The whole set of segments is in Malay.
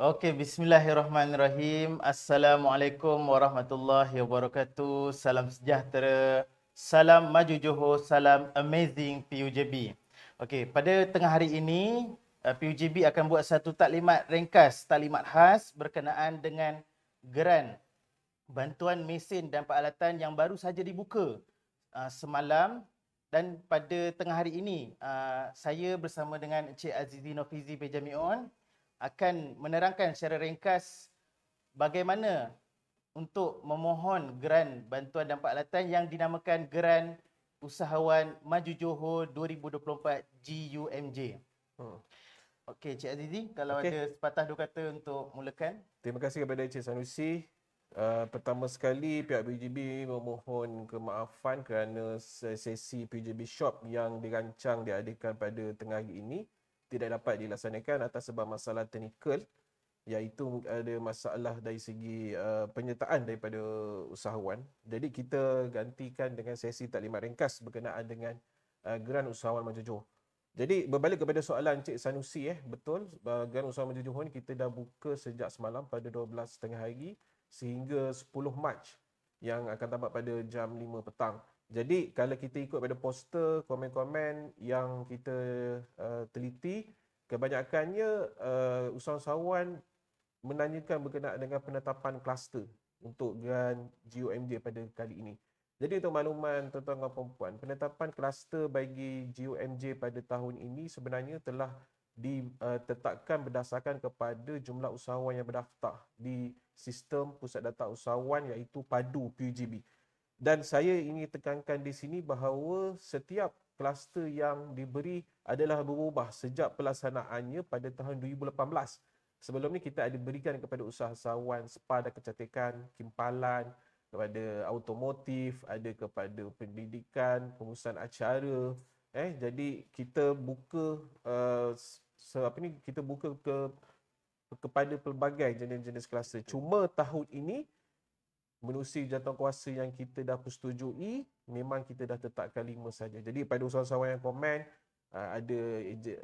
Okey, bismillahirrahmanirrahim. Assalamualaikum warahmatullahi wabarakatuh. Salam sejahtera, salam maju Johor, salam amazing PUJB. Okey, pada tengah hari ini, PUJB akan buat satu taklimat ringkas, taklimat khas berkenaan dengan geran bantuan mesin dan peralatan yang baru saja dibuka semalam, dan pada tengah hari ini saya bersama dengan Encik Azizi Nofizi Bejamion akan menerangkan secara ringkas bagaimana untuk memohon geran bantuan dan peralatan yang dinamakan Geran Usahawan Maju Johor 2024 GUMJ. Okey, Cik Azizi, kalau Okey. ada sepatah dua kata untuk mulakan. Terima kasih kepada Encik Sanusi. Pertama sekali, pihak PUJB memohon kemaafan kerana sesi PUJB Shop yang dirancang diadakan pada tengah hari ini tidak dapat dilaksanakan atas sebab masalah teknikal, iaitu ada masalah dari segi penyertaan daripada usahawan. Jadi kita gantikan dengan sesi taklimat ringkas berkenaan dengan Geran Usahawan Maju Johor. Jadi berbalik kepada soalan Encik Sanusi, betul, Geran Usahawan Maju Johor ni kita dah buka sejak semalam pada 12.30 hari sehingga 10 Mac yang akan tamat pada jam 5 petang. Jadi kalau kita ikut pada poster, komen-komen yang kita teliti, kebanyakannya usahawan menanyakan berkenaan dengan penetapan kluster untuk Geran GUMJ pada kali ini. Jadi untuk makluman tuan-tuan dan puan-puan, penetapan kluster bagi GUMJ pada tahun ini sebenarnya telah ditetapkan berdasarkan kepada jumlah usahawan yang berdaftar di sistem Pusat Data Usahawan iaitu PADU PUJB. Dan saya ingin tekankan di sini bahawa setiap kluster yang diberi adalah berubah sejak pelaksanaannya pada tahun 2018. Sebelum ni kita ada berikan kepada usahawan spa dan kecantikan, kimpalan, kepada automotif, ada kepada pendidikan, pengurusan acara. Jadi kita buka kita buka kepada pelbagai jenis-jenis kluster. Cuma tahun ini menerusi jawatankuasa yang kita dah persetujui, memang kita dah tetapkan 5 saja. Jadi pada usahawan yang komen ada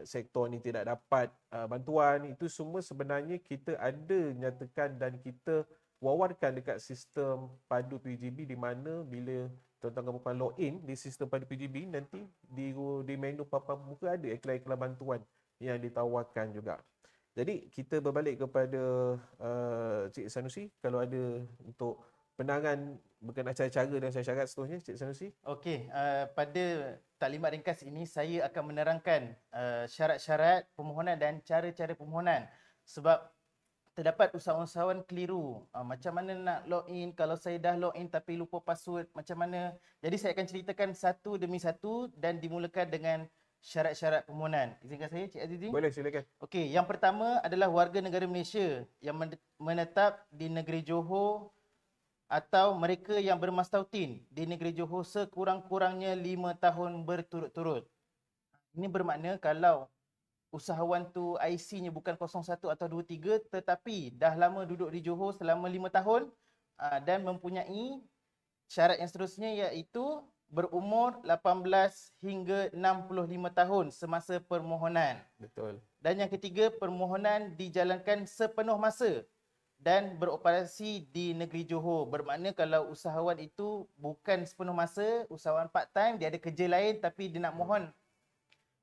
sektor ni tidak dapat bantuan, itu semua sebenarnya kita ada nyatakan dan kita wawarkan dekat sistem PADU PUJB, di mana bila tuan-tuan dan puan login di sistem PADU PUJB, nanti di menu papan muka ada iklan-iklan bantuan yang ditawarkan juga. Jadi kita berbalik kepada Cik Sanusi, kalau ada untuk penerangan berkenaan cara-cara dan syarat seterusnya, Cik Sanusi. Okey, pada taklimat ringkas ini saya akan menerangkan syarat-syarat permohonan dan cara-cara permohonan, sebab terdapat usahawan-usahawan keliru. Macam mana nak login, kalau saya dah login tapi lupa password, macam mana. Jadi saya akan ceritakan satu demi satu dan dimulakan dengan syarat-syarat permohonan. Izinkan saya, Cik Azizi? Boleh, silakan. Okey, yang pertama adalah warga negara Malaysia yang menetap di negeri Johor atau mereka yang bermastautin di negeri Johor sekurang-kurangnya 5 tahun berturut-turut. Ini bermakna kalau usahawan tu IC-nya bukan 01 atau 23 tetapi dah lama duduk di Johor selama 5 tahun dan mempunyai syarat yang seterusnya, iaitu berumur 18 hingga 65 tahun semasa permohonan. Betul. Dan yang ketiga, permohonan dijalankan sepenuh masa dan beroperasi di negeri Johor. Bermakna kalau usahawan itu bukan sepenuh masa, usahawan part time, dia ada kerja lain tapi dia nak mohon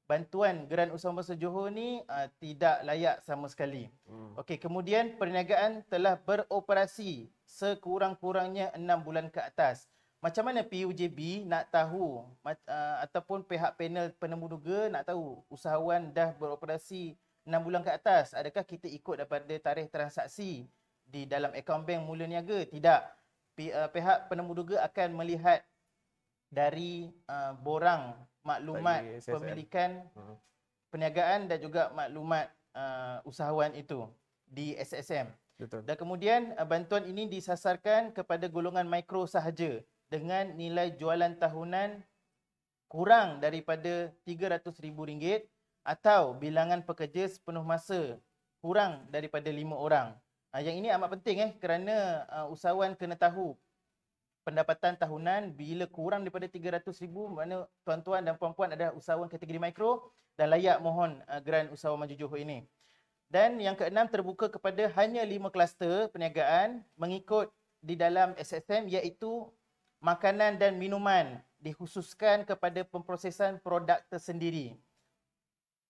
bantuan Geran Usahawan Bahasa Johor ni tidak layak sama sekali. Okey, kemudian perniagaan telah beroperasi sekurang-kurangnya 6 bulan ke atas. Macam mana PUJB nak tahu ataupun pihak panel penemuduga nak tahu usahawan dah beroperasi 6 bulan ke atas? Adakah kita ikut daripada tarikh transaksi di dalam akaun bank mula niaga? Tidak. Pihak penemuduga akan melihat dari borang maklumat pemilikan perniagaan dan juga maklumat usahawan itu di SSM. Betul. Dan kemudian bantuan ini disasarkan kepada golongan mikro sahaja dengan nilai jualan tahunan kurang daripada RM300,000 atau bilangan pekerja sepenuh masa kurang daripada 5 orang. Yang ini amat penting kerana usahawan kena tahu pendapatan tahunan bila kurang daripada 300,000, maknanya tuan-tuan dan puan-puan adalah usahawan kategori mikro dan layak mohon Geran Usahawan Maju Johor ini. Dan yang keenam, terbuka kepada hanya 5 kluster perniagaan mengikut di dalam SSM, iaitu makanan dan minuman dikhususkan kepada pemprosesan produk tersendiri.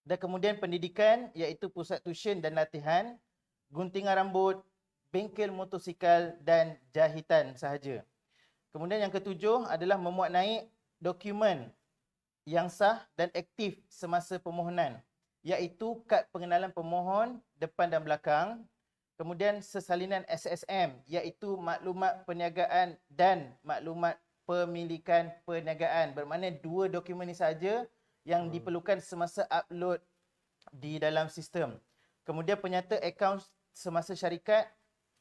Dan kemudian pendidikan, iaitu pusat tuition dan latihan, guntingan rambut, bengkel motosikal dan jahitan sahaja. Kemudian yang ketujuh adalah memuat naik dokumen yang sah dan aktif semasa permohonan, iaitu kad pengenalan pemohon depan dan belakang. Kemudian sesalinan SSM, iaitu maklumat perniagaan dan maklumat pemilikan perniagaan. Bermakna 2 dokumen ini saja yang diperlukan semasa upload di dalam sistem. Kemudian penyata akaun semasa syarikat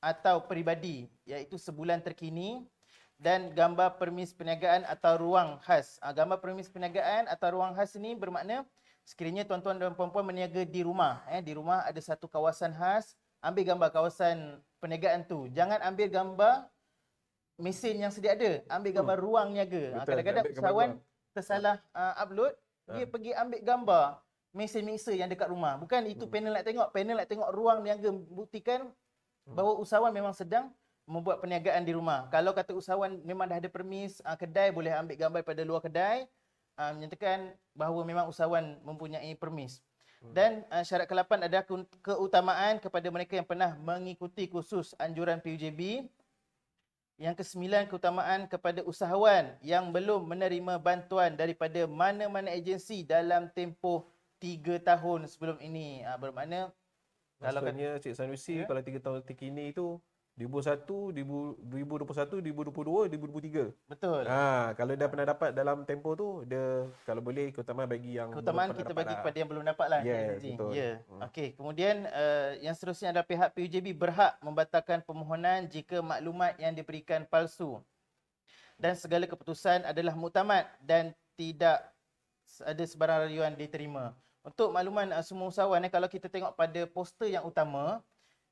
atau peribadi, iaitu sebulan terkini, dan gambar permis perniagaan atau ruang khas. Gambar permis perniagaan atau ruang khas ini bermakna sekiranya tuan-tuan dan puan-puan berniaga di rumah, di rumah ada satu kawasan khas, ambil gambar kawasan perniagaan tu. Jangan ambil gambar mesin yang sedia ada, ambil gambar ruang niaga. Kadang-kadang usahawan tersalah upload, dia pergi ambil gambar mesin mixer yang dekat rumah. Bukan itu panel nak tengok ruang niaga, buktikan bahawa usahawan memang sedang membuat perniagaan di rumah. Kalau kata usahawan memang dah ada permis kedai, boleh ambil gambar pada luar kedai, menyatakan bahawa memang usahawan mempunyai permis. Dan syarat ke-8 adalah keutamaan kepada mereka yang pernah mengikuti kursus anjuran PUJB. Yang ke-9, keutamaan kepada usahawan yang belum menerima bantuan daripada mana-mana agensi dalam tempoh 3 tahun sebelum ini. Bermakna maksudnya Cik Sanusi, kalau 3 tahun terkini itu 2021, 2022, 2023. Betul. Kalau dah pernah dapat dalam tempoh tu, dia kalau boleh keutamaan bagi yang keutamaan kita bagi kepada yang belum dapat lah. betul. Okey, kemudian yang seterusnya adalah pihak PUJB berhak membatalkan permohonan jika maklumat yang diberikan palsu. Dan segala keputusan adalah muktamad dan tidak ada sebarang rayuan diterima. Untuk makluman semua usahawan, kalau kita tengok pada poster yang utama,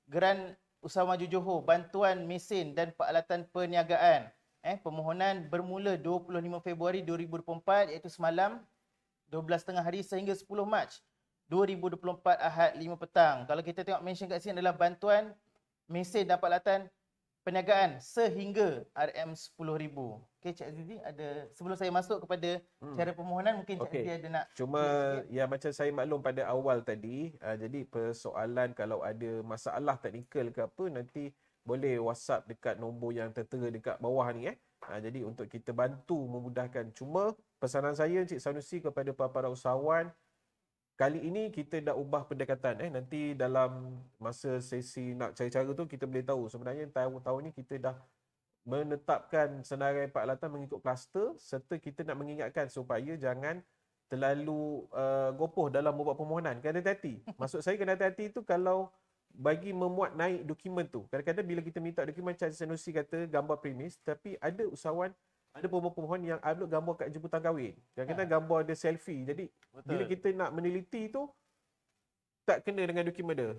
Geran Usahawan Maju Johor, bantuan mesin dan peralatan perniagaan. Permohonan bermula 25 Februari 2024, iaitu semalam 12.30 hari sehingga 10 Mac 2024 Ahad 5 petang. Kalau kita tengok mention kat sini adalah bantuan mesin dan peralatan perniagaan sehingga RM10,000. Okey, Cik Azizi, ada sebelum saya masuk kepada cara permohonan, mungkin Cik Azizi ada nak cuma ya macam saya maklum pada awal tadi, jadi persoalan kalau ada masalah teknikal ke apa, nanti boleh WhatsApp dekat nombor yang tertera dekat bawah ni. Jadi untuk kita bantu memudahkan. Cuma pesanan saya Cik Sanusi kepada para usahawan, kali ini kita dah ubah pendekatan. Nanti dalam masa sesi nak cari cara tu kita boleh tahu sebenarnya tahun ni kita dah menetapkan senarai peralatan mengikut kluster, serta kita nak mengingatkan supaya jangan terlalu gopoh dalam membuat permohonan. Kena hati-hati. Maksud saya kena hati-hati tu kalau bagi memuat naik dokumen tu. Kadang-kadang bila kita minta dokumen, Cik Sanusi kata gambar premis, tapi ada usahawan, ada pemohon yang upload gambar kat jemputan kahwin. Kadang-kadang gambar ada selfie. Jadi bila kita nak meneliti tu tak kena dengan dokumen dia.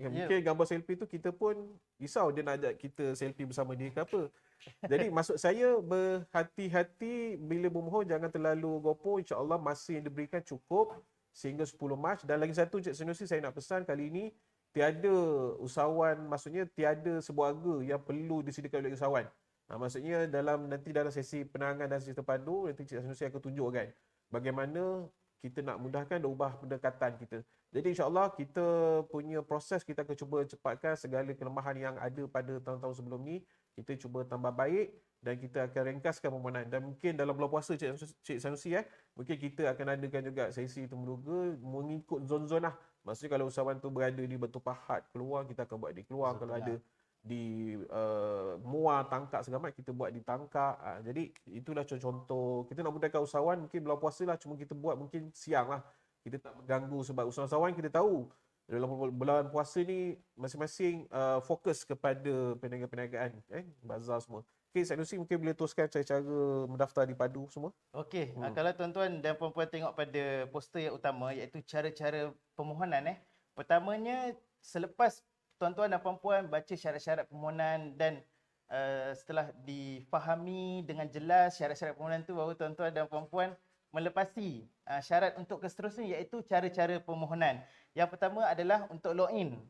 Mungkin gambar selfie tu kita pun risau dia nak ajak kita selfie bersama dia ke apa. Jadi maksud saya berhati-hati bila memohon, jangan terlalu gopoh. InsyaAllah masa yang diberikan cukup sehingga 10 Mac. Dan lagi satu Cik Sanusi, saya nak pesan kali ini tiada usahawan, maksudnya tiada sebuah harga yang perlu disediakan oleh usahawan. Maksudnya nanti dalam sesi penerangan dan sesi terpadu, nanti Cik Sanusi akan tunjukkan bagaimana kita nak mudahkan dan ubah pendekatan kita. Jadi insyaAllah kita punya proses kita akan cuba cepatkan segala kelemahan yang ada pada tahun-tahun sebelum ni. Kita cuba tambah baik dan kita akan ringkaskan permohonan. Dan mungkin dalam bulan puasa Cik Sanusi, mungkin kita akan adakan juga sesi temuduga mengikut zon-zon lah. Maksudnya kalau usahawan tu berada di Batu Pahat keluar, kita akan buat di keluar. Kalau ada di Muar, Tangkak segala macam, kita buat di Tangkak. Jadi itulah contoh. Kita nak mudahkan usahawan, mungkin bulan puasa lah, cuma kita buat mungkin siang lah. Kita tak mengganggu sebab usahawan kita tahu dalam bulan puasa ni masing-masing fokus kepada perniagaan, bazar semua. Okey, Sanusi mungkin boleh teruskan cara mendaftar di padu semua. Okey, kalau tuan-tuan dan puan-puan tengok pada poster yang utama, iaitu cara-cara permohonan. Pertamanya, selepas tuan-tuan dan puan-puan baca syarat-syarat permohonan dan setelah difahami dengan jelas syarat-syarat permohonan tu, baru tuan-tuan dan puan-puan melepasi syarat untuk ke seterusnya iaitu cara-cara permohonan. Yang pertama adalah untuk login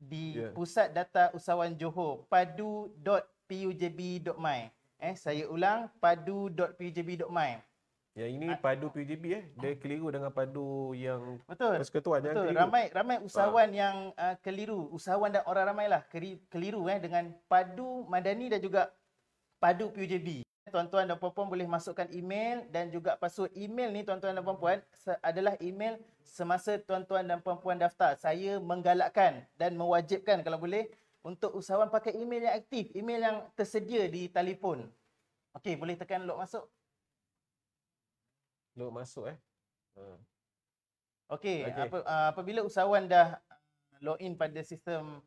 di Pusat Data Usahawan Johor padu.pujb.my. Saya ulang, padu.pujb.my. Yang ini padu PUJB dia keliru dengan padu yang Betul. persekutuan yang Betul. keliru. Ramai usahawan yang keliru. Usahawan dan orang ramai lah keliru dengan padu madani dan juga padu PUJB. Tuan-tuan dan puan-puan boleh masukkan email dan juga password email ni tuan-tuan dan puan-puan adalah email semasa tuan-tuan dan puan-puan daftar. Saya menggalakkan dan mewajibkan kalau boleh untuk usahawan pakai email yang aktif, email yang tersedia di telefon. Okey, boleh tekan lock masuk. Lock masuk Okey, apabila usahawan dah login pada sistem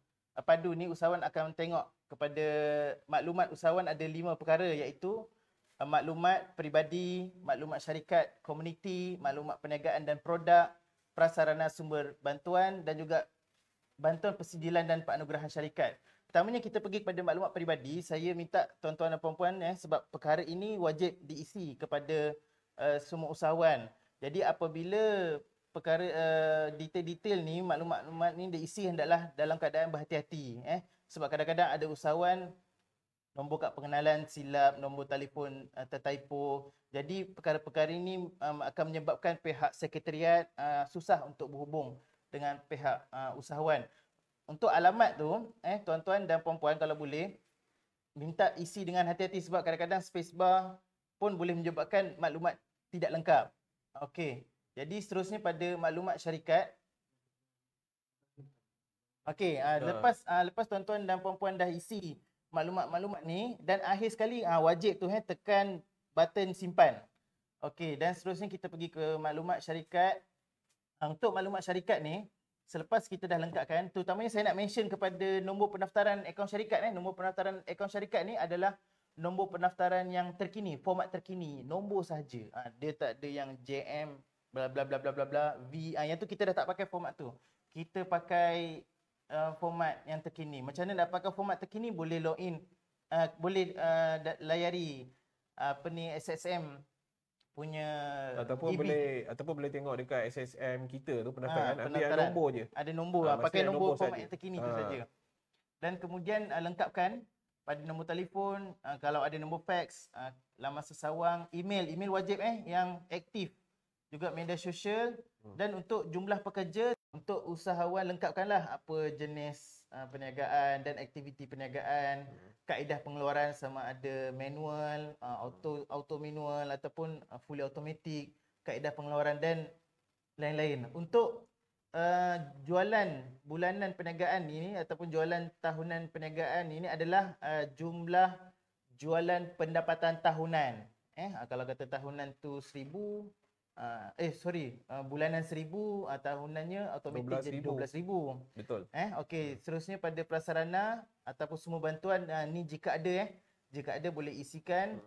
padu ni, usahawan akan tengok kepada maklumat usahawan ada 5 perkara iaitu maklumat peribadi, maklumat syarikat, komuniti, maklumat perniagaan dan produk, prasarana sumber bantuan dan juga bantuan persijilan dan penganugerahan syarikat. Pertamanya kita pergi kepada maklumat peribadi. Saya minta tuan-tuan dan puan-puan sebab perkara ini wajib diisi kepada semua usahawan. Jadi apabila perkara detail-detail ni, maklumat-maklumat ni diisi hendaklah dalam keadaan berhati-hati. Sebab kadang-kadang ada usahawan nombor kad pengenalan silap, nombor telefon tertypo. Jadi perkara-perkara ini akan menyebabkan pihak sekretariat susah untuk berhubung dengan pihak usahawan. Untuk alamat tu, tuan-tuan dan puan-puan kalau boleh minta isi dengan hati-hati sebab kadang-kadang spacebar pun boleh menyebabkan maklumat tidak lengkap. Okey. Jadi seterusnya pada maklumat syarikat. Okey, lepas tuan-tuan dan puan-puan dah isi maklumat-maklumat ni dan akhir sekali wajib tu tekan button simpan. Okey, dan seterusnya kita pergi ke maklumat syarikat. Untuk maklumat syarikat ni, selepas kita dah lengkapkan, terutamanya saya nak mention kepada nombor pendaftaran akaun syarikat. Nombor pendaftaran akaun syarikat ni adalah nombor pendaftaran yang terkini, format terkini, nombor sahaja. Dia tak ada yang JM bla bla bla bla bla bla V. Yang tu kita dah tak pakai format tu. Kita pakai format yang terkini. Macam mana nak pakai format terkini? Boleh login, boleh layari SSM punya ataupun boleh tengok dekat SSM kita tu pendaftaran ada nombor je. Ada nombor, pakai nombor format yang terkini tu saja. Dan kemudian lengkapkan pada nombor telefon, kalau ada nombor fax, laman sesawang, email wajib yang aktif. Juga media sosial dan untuk jumlah pekerja, untuk usahawan lengkapkanlah apa jenis perniagaan dan aktiviti perniagaan, kaedah pengeluaran sama ada manual, auto manual ataupun fully automatic, kaedah pengeluaran dan lain-lain. Untuk jualan bulanan perniagaan ini ataupun jualan tahunan perniagaan ini adalah jumlah jualan pendapatan tahunan. Kalau kata tahunan tu 1000, bulanan 1000, tahunannya automatik jadi 12,000. Betul. Okey, seterusnya pada prasarana ataupun semua bantuan ni jika ada boleh isikan.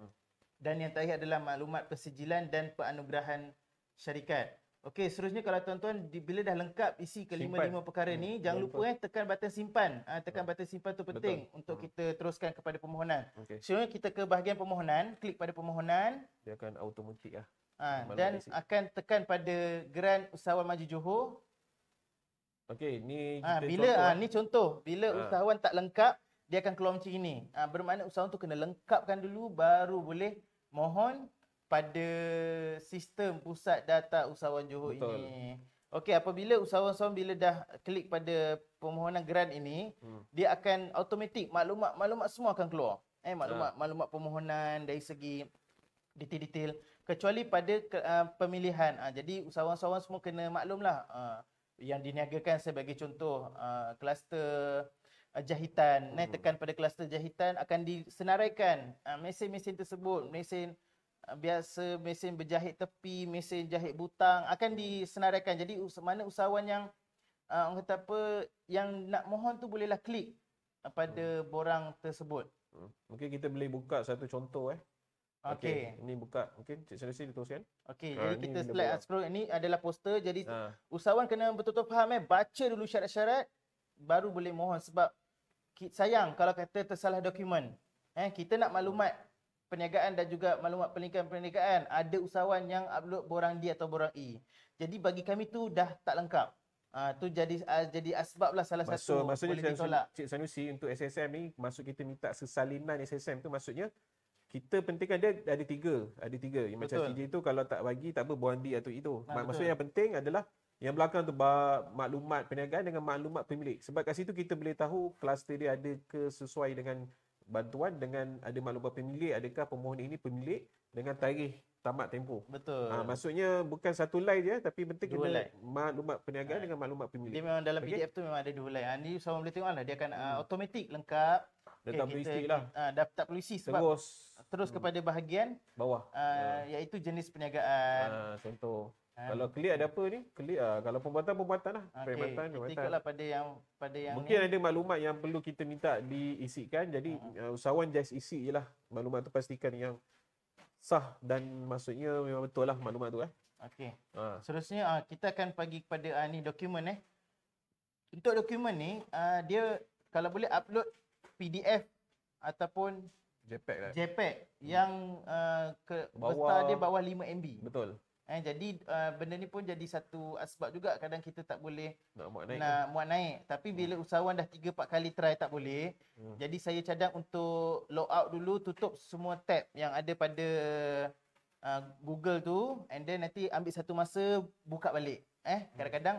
Dan yang terakhir adalah maklumat persijilan dan penganugerahan syarikat. Okey, seterusnya kalau tuan-tuan bila dah lengkap isi kelima-lima perkara ni, jangan lupa tekan button simpan. Tekan button simpan tu penting untuk kita teruskan kepada permohonan. Seterusnya kita ke bahagian permohonan, klik pada permohonan. Dia akan automatik dan akan tekan pada Geran Usahawan Maju Johor. Okey, ni kita bila ni contoh, bila usahawan tak lengkap, dia akan keluar macam ini. Bermakna usahawan tu kena lengkapkan dulu baru boleh mohon pada sistem Pusat Data Usahawan Johor ini. Okey, apabila usahawan-usahawan bila dah klik pada permohonan geran ini, dia akan automatik maklumat semua akan keluar. Maklumat permohonan dari segi detail-detail kecuali pada pemilihan. Jadi usahawan-usahawan semua kena maklumlah yang diniagakan sebagai contoh kluster jahitan. Tekan pada kluster jahitan akan disenaraikan mesin-mesin tersebut, mesin biasa, mesin berjahit tepi, mesin jahit butang akan disenaraikan. Jadi mana usahawan yang orang kata apa yang nak mohon tu bolehlah klik pada borang tersebut. Mungkin kita boleh buka satu contoh Okey, ini buka. Mungkin Cik Sanusi diteruskan. Okey, jadi kita slide scroll ini adalah poster. Jadi usahawan kena betul-betul faham baca dulu syarat-syarat baru boleh mohon sebab sayang kalau kata tersalah dokumen. Kita nak maklumat perniagaan dan juga maklumat perniagaan ada usahawan yang upload borang D atau borang E. Jadi bagi kami tu dah tak lengkap. Tu jadi asbab lah salah satu Maksudnya boleh ditolak. Cik Sanusi untuk SSM ni, maksud kita minta sesalinan SSM tu maksudnya kita pentingkan dia ada tiga. Ada tiga. Yang macam Betul. CJ tu kalau tak bagi tak apa borang D atau E tu. Betul. Maksudnya yang penting adalah yang belakang tu maklumat perniagaan dengan maklumat pemilik. Sebab kat situ kita boleh tahu kluster dia ada ke sesuai dengan bantuan dengan ada maklumat pemilik, adakah pemohon ini pemilik dengan tarikh tamat tempoh. Betul. Maksudnya bukan satu line je tapi penting Dua kena line. maklumat perniagaan dengan maklumat Dia pemilik. memang dalam Okey? PDF tu memang ada dua line. Ni usahawan boleh tengok lah. Dia akan automatik lengkap. Dah tak perlu isi lah. Dah tak perlu isi sebab terus kepada bahagian bawah. iaitu jenis perniagaan. Contoh. Kalau klik ada apa ni? Klik kalau pembuatan lah. Perkhidmatan. Kita ikutlah pada yang Mungkin ada maklumat yang perlu kita minta diisikan. Jadi usahawan just isi je lah. Maklumat tu pastikan yang sah dan maksudnya memang betul lah maklumat tu. Okey. Seterusnya kita akan bagi kepada ni dokumen Untuk dokumen ni dia kalau boleh upload PDF ataupun JPEG lah. JPEG yang besar dia bawah 5 MB. Betul. Jadi benda ni pun jadi satu asbab juga kadang kita tak boleh nak muat naik. Tapi bila usahawan dah 3-4 kali try tak boleh. Jadi saya cadang untuk log out dulu, tutup semua tab yang ada pada Google tu, and then nanti ambil satu masa buka balik. Kadang-kadang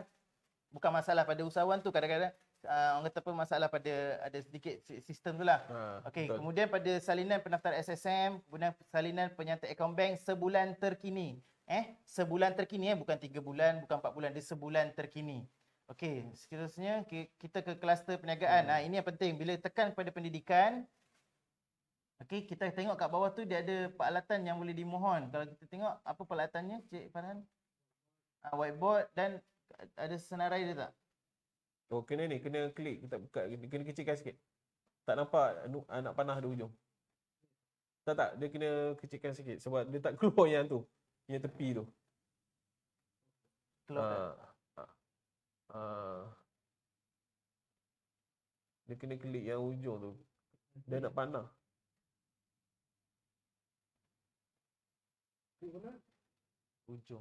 bukan masalah pada usahawan tu, kadang-kadang orang kata apa masalah pada ada sedikit sistem tu lah. Okey, kemudian pada salinan pendaftar SSM, kemudian salinan penyertaan akaun bank sebulan terkini. Sebulan terkini bukan 3 bulan, bukan 4 bulan, dia sebulan terkini. Okey, seterusnya kita ke kluster perniagaan. Ini yang penting bila tekan pada pendidikan. Okey, kita tengok kat bawah tu dia ada peralatan yang boleh dimohon. Kalau kita tengok apa peralatannya, Cik Farhan? Whiteboard dan ada senarai dia tak? Kena klik, kita buka, kena kecilkan sikit. Tak nampak anak panah di ujung. Tak, dia kena kecilkan sikit sebab dia tak keluar yang tu. Yang tepi tu. Keluar. Dia kena klik yang ujung tu. Dia nak panah. Ujung.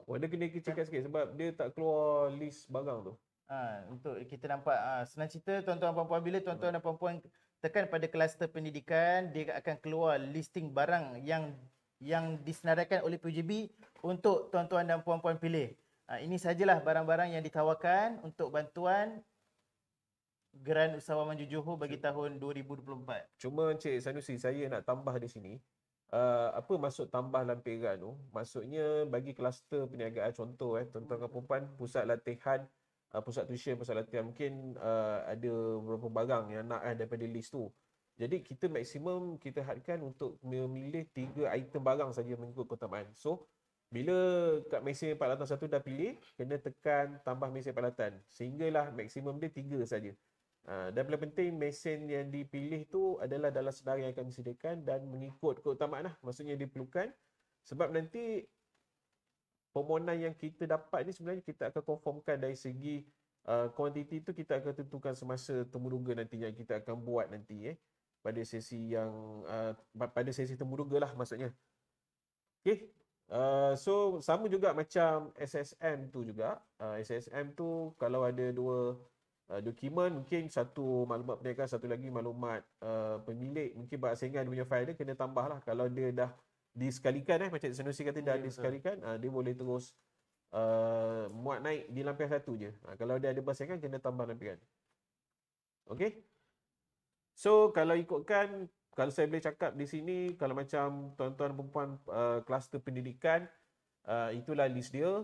Dia kena kecilkan sikit sebab dia tak keluar list barang tu. Untuk kita nampak senang cerita tuan-tuan dan puan-puan, bila tuan-tuan dan puan-puan tekan pada kluster pendidikan, dia akan keluar listing barang yang disenaraikan oleh PUJB untuk tuan-tuan dan puan-puan pilih. Ini sajalah barang-barang yang ditawarkan untuk bantuan Geran Usahawan Maju Johor bagi tahun 2024. Cuma Cik Sanusi, saya nak tambah di sini. Apa maksud tambah lampiran tu? Maksudnya bagi kluster perniagaan, contoh tuan-tuan dan puan-puan, pusat latihan, pusat tuition, pusat latihan, mungkin ada beberapa barang yang nak daripada list tu. Jadi kita maksimum kita hadkan untuk memilih 3 item barang saja mengikut keutamaan. So bila kat mesin peralatan satu dah pilih, kena tekan tambah mesin peralatan sehinggalah maksimum dia 3 saja. Dan paling penting mesin yang dipilih tu adalah dalam senarai yang kami sediakan dan mengikut keutamaan lah. Maksudnya diperlukan sebab nanti permohonan yang kita dapat ni sebenarnya kita akan confirmkan dari segi kuantiti tu kita akan tentukan semasa temuduga nanti yang kita akan buat nanti pada sesi pada sesi temuduga lah maksudnya. Okey. So sama juga macam SSM tu juga. SSM tu kalau ada 2 dokumen, mungkin satu maklumat perniagaan, satu lagi maklumat pemilik, mungkin berasingkan dia punya file dia kena tambah lah. Kalau dia dah disekalikan macam Sanusi kata dah disekalikan, dia boleh terus muat naik di lampiran satu je. Kalau dia ada berasingkan kena tambah lampiran. Okey. So kalau ikutkan, kalau saya boleh cakap di sini, kalau macam tuan-tuan dan puan kluster pendidikan, itulah list dia.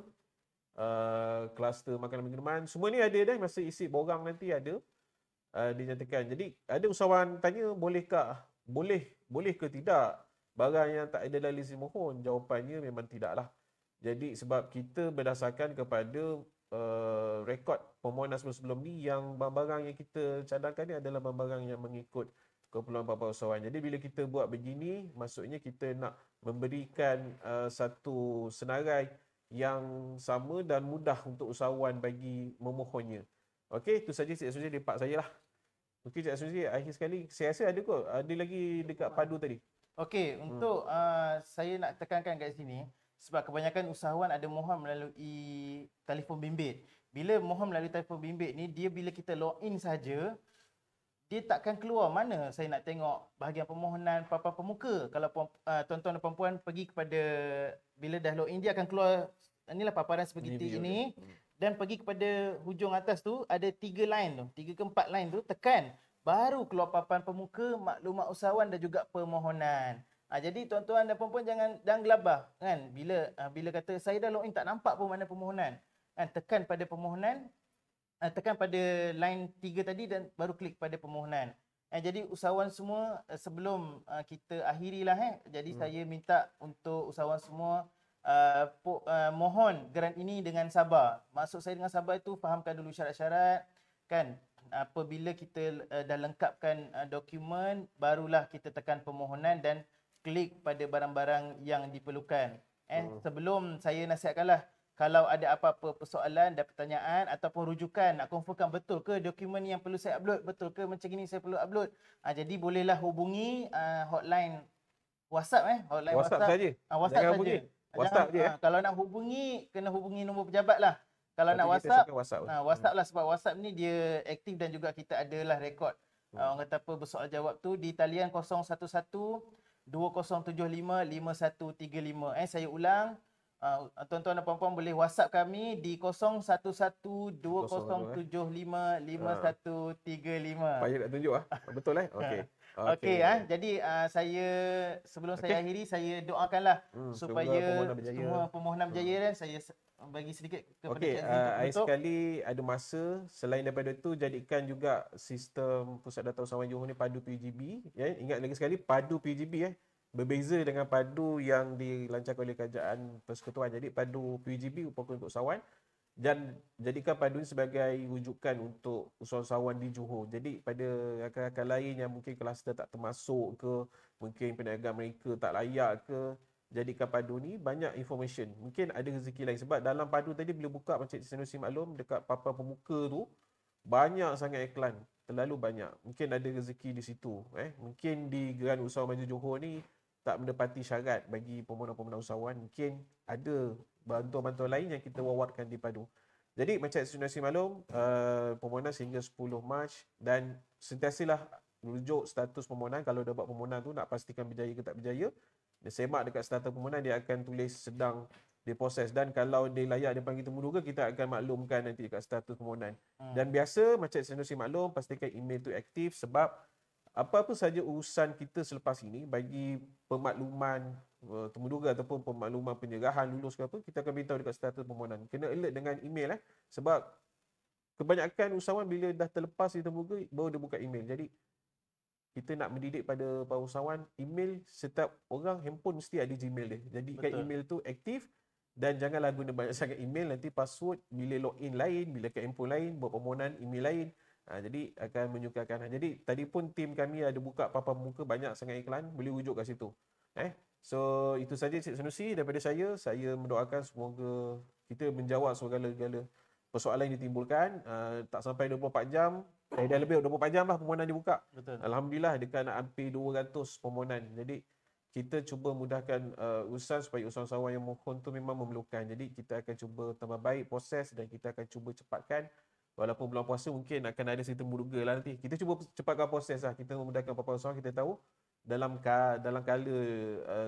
Kluster makanan minuman, semua ni ada dah, masa isi borang nanti ada dinyatakan. Jadi ada usahawan tanya boleh ke tidak barang yang tak ada dalam list mohon? Jawapannya memang tidaklah. Jadi sebab kita berdasarkan kepada rekod permohonan sebelum-sebelum ni, yang barang-barang yang kita cadangkan ni adalah barang-barang yang mengikut keperluan para usahawan. Jadi bila kita buat begini, maksudnya kita nak memberikan satu senarai yang sama dan mudah untuk usahawan bagi memohonnya. Okey, itu saja Cik Susi di part saya lah. Okey Cik Asri, akhir sekali saya rasa ada kot. Ada lagi dekat padu tadi. Okey, untuk saya nak tekankan kat sini, sebab kebanyakan usahawan ada mohon melalui telefon bimbit. Bila mohon melalui telefon bimbit ni, dia bila kita login saja, dia takkan keluar mana saya nak tengok bahagian permohonan papan pemuka. Kalau tuan-tuan dan puan-puan pergi kepada, bila dah login, dia akan keluar inilah paparan seperti ini. Dan pergi kepada hujung atas tu, ada 3 line tu, 3 ke 4 line tu, tekan. Baru keluar papan pemuka, maklumat usahawan dan juga permohonan. Jadi tuan-tuan dan puan-puan jangan gelabah kan. Bila kata saya dah login tak nampak pun mana permohonan. Kan, tekan pada permohonan, tekan pada line 3 tadi dan baru klik pada permohonan. Jadi usahawan semua, sebelum kita akhirilah jadi saya minta untuk usahawan semua mohon geran ini dengan sabar. Maksud saya dengan sabar itu fahamkan dulu syarat-syarat kan. Apabila kita dah lengkapkan dokumen, barulah kita tekan permohonan dan klik pada barang-barang yang diperlukan. Sebelum saya nasihatkanlah, kalau ada apa-apa persoalan dan pertanyaan ataupun rujukan, nak confirmkan betul ke dokumen yang perlu saya upload, betul ke macam ini saya perlu upload. Jadi bolehlah hubungi hotline WhatsApp hotline WhatsApp saja. WhatsApp saja. WhatsApp je. Kalau nak hubungi, kena hubungi nombor pejabat lah. Kalau nak WhatsApp, WhatsApp lah, sebab WhatsApp ni dia aktif dan juga kita adalah rekod. Orang kata apa, bersoal jawab tu di talian 011 2075 5135. Saya ulang, tuan-tuan dan puan-puan boleh WhatsApp kami di 011 2075 5135. Payah nak tunjuk betul okey. Okey, jadi saya sebelum saya akhiri, saya doakanlah supaya semua permohonan berjaya dan saya bagi sedikit kepada Cik Azri akhir sekali ada masa, selain daripada itu jadikan juga sistem Pusat Data Usahawan Johor ni padu PUGB. Ingat lagi sekali, padu PUGB berbeza dengan padu yang dilancarkan oleh Kerajaan Persekutuan. Jadi padu PUGB merupakan untuk usahawan dan jadikan padu ini sebagai rujukan untuk usahawan di Johor. Jadi pada rakan-rakan lain yang mungkin kluster tak termasuk ke, mungkin perniagaan mereka tak layak ke, jadikan padu ni banyak information. Mungkin ada rezeki lain sebab dalam padu tadi bila buka macam Cik Sanusi maklum, dekat papan pemuka tu banyak sangat iklan, terlalu banyak. Mungkin ada rezeki di situ. Mungkin di Geran Usahawan Maju Johor ni tak mendapati syarat bagi pemohon-pemohon usahawan, mungkin ada bantuan-bantuan lain yang kita wawarkan di padu. Jadi macam Sanusi maklum, permohonan sehingga 10 Mac dan sentiasalah rujuk status permohonan. Kalau dah buat permohonan tu nak pastikan berjaya ke tak berjaya, dia semak dekat status permohonan, dia akan tulis sedang diproses, dan kalau dia layak dia panggil temuduga, kita akan maklumkan nanti dekat status permohonan. Dan biasa macam Sanusi maklum, pastikan email tu aktif sebab apa-apa saja urusan kita selepas ini bagi pemakluman temuduga ataupun pemakluman penyerahan lulus ke apa, kita akan beritahu dekat status permohonan. Kena alert dengan email sebab kebanyakan usahawan bila dah terlepas di temuduga baru dia buka email. Jadi kita nak mendidik pada para usahawan, email setiap orang handphone mesti ada Gmail dia. Jadikan email tu aktif dan janganlah guna banyak sangat email, nanti password bila login lain, bila ke handphone lain, buat permohonan email lain. Jadi akan menyukarkan. Jadi tadi pun tim kami ada buka papan muka banyak sangat iklan, boleh rujuk kat situ. So itu saja Cik Sanusi daripada saya. Saya mendoakan semoga kita menjawab segala-gala persoalan yang ditimbulkan. Tak sampai 24 jam, dah lebih 24 jam lah permohonan dibuka. Betul. Alhamdulillah dekat nak hampir 200 permohonan. Jadi kita cuba mudahkan urusan supaya usahawan yang mohon tu memang memerlukan. Jadi kita akan cuba tambah baik proses dan kita akan cuba cepatkan. Walaupun bulan puasa mungkin akan ada sistem muduga lah nanti. Kita cuba cepatkan proses lah. Kita memudahkan para usahawan. Kita tahu dalam kala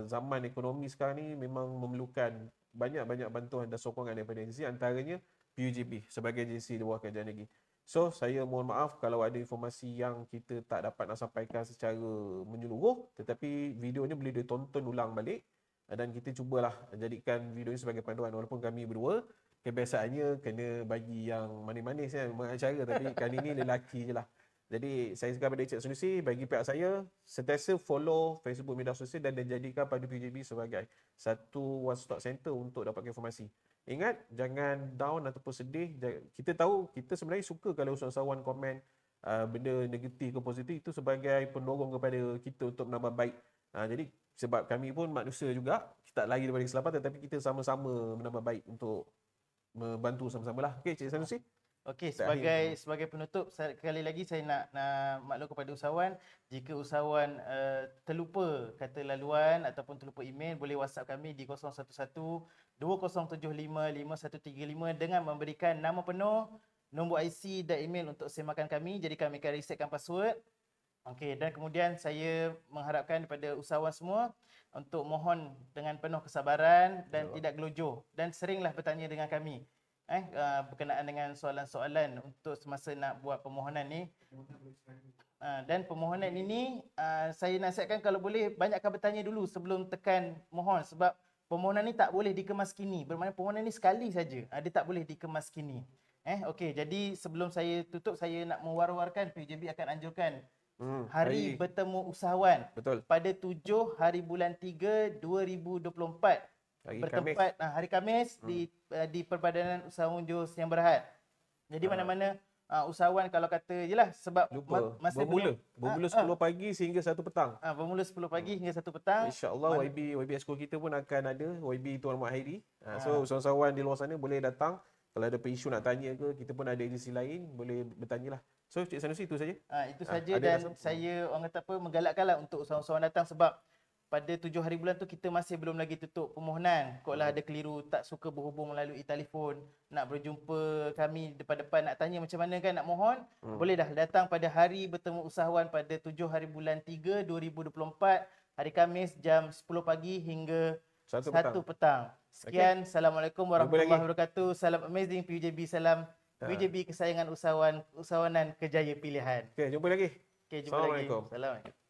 zaman ekonomi sekarang ni memang memerlukan banyak-banyak bantuan dan sokongan daripada agensi, antaranya PUGB sebagai agensi di bawah Kerajaan Negeri. So, saya mohon maaf kalau ada informasi yang kita tak dapat nak sampaikan secara menyeluruh, tetapi video ni boleh ditonton ulang balik dan kita cubalah jadikan video ni sebagai panduan. Walaupun kami berdua kebiasaannya kena bagi yang manis-manis mengacara, tapi kali ni lelaki je lah. Jadi saya sekarang pada Cik Sanusi, bagi pihak saya sentiasa follow Facebook media sosial dan jadikan padu PUGB sebagai satu one stop center untuk dapatkan informasi. Ingat, jangan down ataupun sedih. Kita tahu, kita sebenarnya suka kalau usahawan komen benda negatif ke positif, itu sebagai pendorong kepada kita untuk menambah baik. Jadi sebab kami pun manusia juga, kita tak lari daripada kesilapan, tetapi kita sama-sama menambah baik untuk membantu sama-sama lah. Okey Cik Sanusi? Okey, Tak akhir. sebagai penutup, sekali lagi saya nak maklum kepada usahawan, jika usahawan terlupa kata laluan ataupun terlupa email, boleh WhatsApp kami di 011 2075 5135 dengan memberikan nama penuh, nombor IC dan email untuk semakan kami. Jadi kami akan resetkan password. Okey, dan kemudian saya mengharapkan daripada usahawan semua untuk mohon dengan penuh kesabaran dan tidak gelojoh dan seringlah bertanya dengan kami berkenaan dengan soalan-soalan untuk semasa nak buat permohonan ni. Dan permohonan ini saya nasihatkan kalau boleh banyakkan bertanya dulu sebelum tekan mohon, sebab permohonan ni tak boleh dikemaskini. Bermakna permohonan ni sekali saja. Dia tak boleh dikemaskini. Okey, jadi sebelum saya tutup, saya nak mewar-warkan PJB akan anjurkan hari bertemu usahawan Betul. pada 7 hari bulan 3 2024 bertempat hari Khamis di Perbadanan Usahawan Johor Sdn Bhd. Jadi mana-mana usahawan kalau kata jelah sebab masa bermula 10 pagi sehingga 1 petang. Bermula 10 pagi hingga 1 petang. InsyaAllah YB Exco kita pun akan ada, YB Tuan Muhammad Hairi. So usahawan di luar sana boleh datang. Kalau ada isu nak tanya ke, kita pun ada edisi lain, boleh bertanyalah. So Cik Sanusi itu saja. Itu saja dan saya orang kata apa menggalakkanlah untuk usahawan-usahawan datang sebab pada 7 hari bulan tu kita masih belum lagi tutup permohonan. Koklah ada keliru, tak suka berhubung melalui telefon, nak berjumpa kami depan-depan nak tanya macam mana kan nak mohon, boleh dah datang pada hari bertemu usahawan pada 7 hari bulan 3 2024 hari Khamis jam 10 pagi hingga 1 petang. Sekian, Assalamualaikum warahmatullahi wabarakatuh. Salam amazing PUJB, salam PUJB kesayangan usahawanan kejaya pilihan. Okey, jumpa lagi. Okey, jumpa lagi. Assalamualaikum.